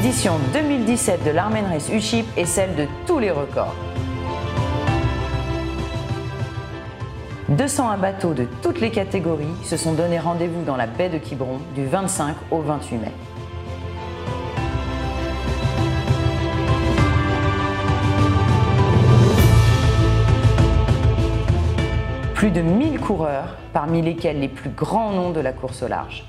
L'édition 2017 de l'Armen Race U-Ship est celle de tous les records. 201 bateaux de toutes les catégories se sont donné rendez-vous dans la baie de Quiberon du 25 au 28 mai. Plus de 1000 coureurs, parmi lesquels les plus grands noms de la course au large.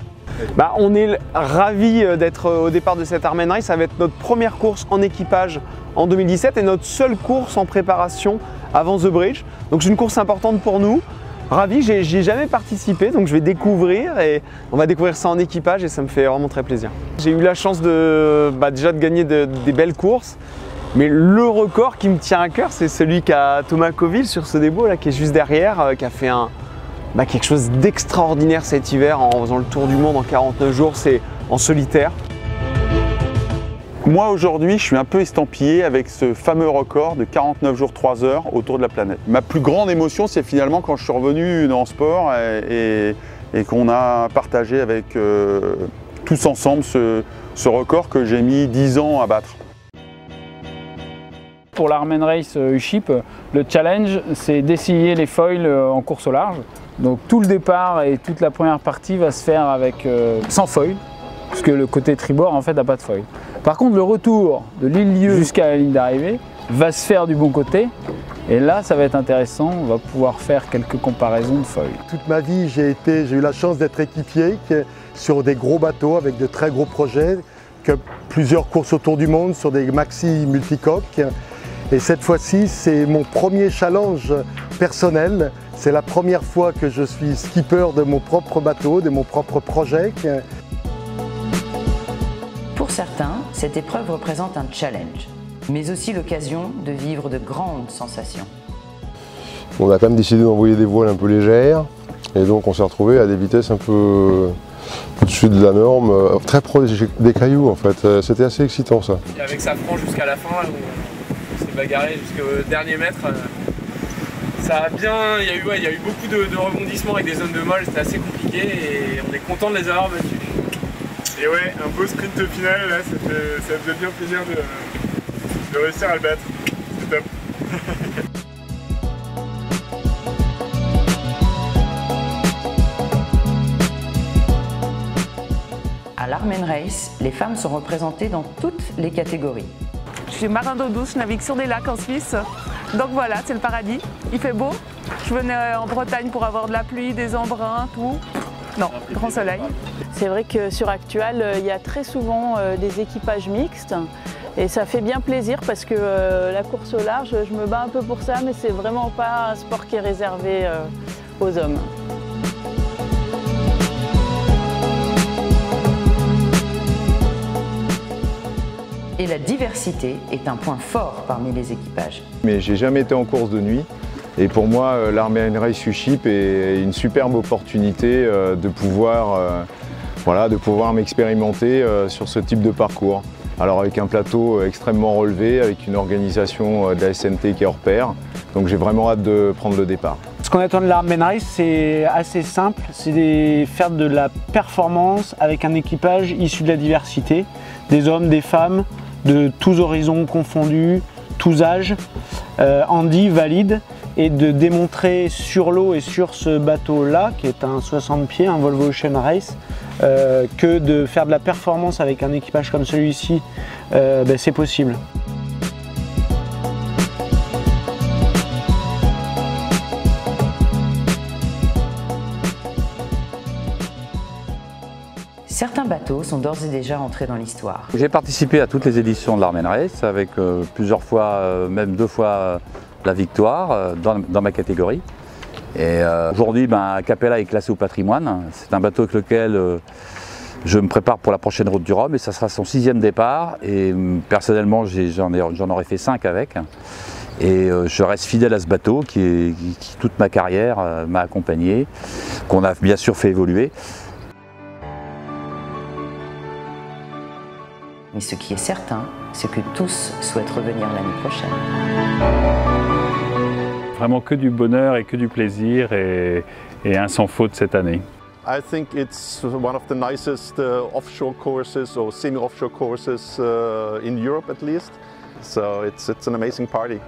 On est ravis d'être au départ de cette Armen Race. Ça va être notre première course en équipage en 2017 et notre seule course en préparation avant The Bridge. Donc c'est une course importante pour nous. Ravi, j'y ai jamais participé, donc je vais découvrir et on va découvrir ça en équipage et ça me fait vraiment très plaisir. J'ai eu la chance déjà de gagner des belles courses, mais le record qui me tient à cœur, c'est celui qu'a Thomas Coville sur ce débo là, qui est juste derrière, qui a fait quelque chose d'extraordinaire cet hiver en faisant le tour du monde en 49 jours, c'est en solitaire. Moi aujourd'hui, je suis un peu estampillé avec ce fameux record de 49 jours 3 heures autour de la planète. Ma plus grande émotion, c'est finalement quand je suis revenu dans le sport et qu'on a partagé avec tous ensemble ce record que j'ai mis 10 ans à battre. Pour l'Armen Race U-Ship, le challenge, c'est d'essayer les foils en course au large. Donc tout le départ et toute la première partie va se faire avec sans foil, puisque le côté tribord en fait n'a pas de foil. Par contre, le retour de l'île-lieu jusqu'à la ligne d'arrivée va se faire du bon côté. Et là, ça va être intéressant, on va pouvoir faire quelques comparaisons de foils. Toute ma vie, j'ai eu la chance d'être équipier sur des gros bateaux avec de très gros projets, plusieurs courses autour du monde sur des maxi multicoques. Et cette fois-ci, c'est mon premier challenge personnel. C'est la première fois que je suis skipper de mon propre bateau, de mon propre projet. Pour certains, cette épreuve représente un challenge, mais aussi l'occasion de vivre de grandes sensations. On a quand même décidé d'envoyer des voiles un peu légères, et donc on s'est retrouvé à des vitesses un peu au-dessus de la norme, très proche des cailloux en fait. C'était assez excitant ça. Et avec sa frange jusqu'à la fin, on s'est bagarré jusqu'au dernier mètre. Ça a bien, il y a eu beaucoup de rebondissements avec des zones de molle, c'était assez compliqué et on est content de les avoir battus. Et ouais, un beau sprint final là, ça faisait bien plaisir de réussir à le battre. C'est top. À l'Armen Race, les femmes sont représentées dans toutes les catégories. Je suis marin d'eau douce, je navigue sur des lacs en Suisse. Donc voilà, c'est le paradis. Il fait beau. Je venais en Bretagne pour avoir de la pluie, des embruns, tout. Non, grand soleil. C'est vrai que sur Actual, il y a très souvent des équipages mixtes. Et ça fait bien plaisir parce que la course au large, je me bats un peu pour ça, mais c'est vraiment pas un sport qui est réservé aux hommes. Et la diversité est un point fort parmi les équipages. Mais j'ai jamais été en course de nuit et pour moi l'Armen Race U-Ship est une superbe opportunité de pouvoir m'expérimenter sur ce type de parcours. Alors avec un plateau extrêmement relevé, avec une organisation de la SNT qui est hors pair, donc j'ai vraiment hâte de prendre le départ. Ce qu'on attend de l'Armen Race, c'est assez simple, c'est faire de la performance avec un équipage issu de la diversité, des hommes, des femmes, de tous horizons confondus, tous âges, handi, valide, et de démontrer sur l'eau et sur ce bateau-là, qui est un 60 pieds, un Volvo Ocean Race, que de faire de la performance avec un équipage comme celui-ci, c'est possible. Certains bateaux sont d'ores et déjà entrés dans l'histoire. J'ai participé à toutes les éditions de l'Armen Race avec plusieurs fois, même 2 fois la victoire dans ma catégorie. Et aujourd'hui, Capella est classé au patrimoine. C'est un bateau avec lequel je me prépare pour la prochaine route du Rhum et ça sera son 6e départ. Et personnellement, j'en aurais fait 5 avec. Et je reste fidèle à ce bateau qui toute ma carrière m'a accompagné, qu'on a bien sûr fait évoluer. Mais ce qui est certain, c'est que tous souhaitent revenir l'année prochaine. Vraiment que du bonheur et que du plaisir et un sans faute cette année. I think it's one of the nicest offshore courses or semi-offshore courses in Europe at least. So it's an amazing party.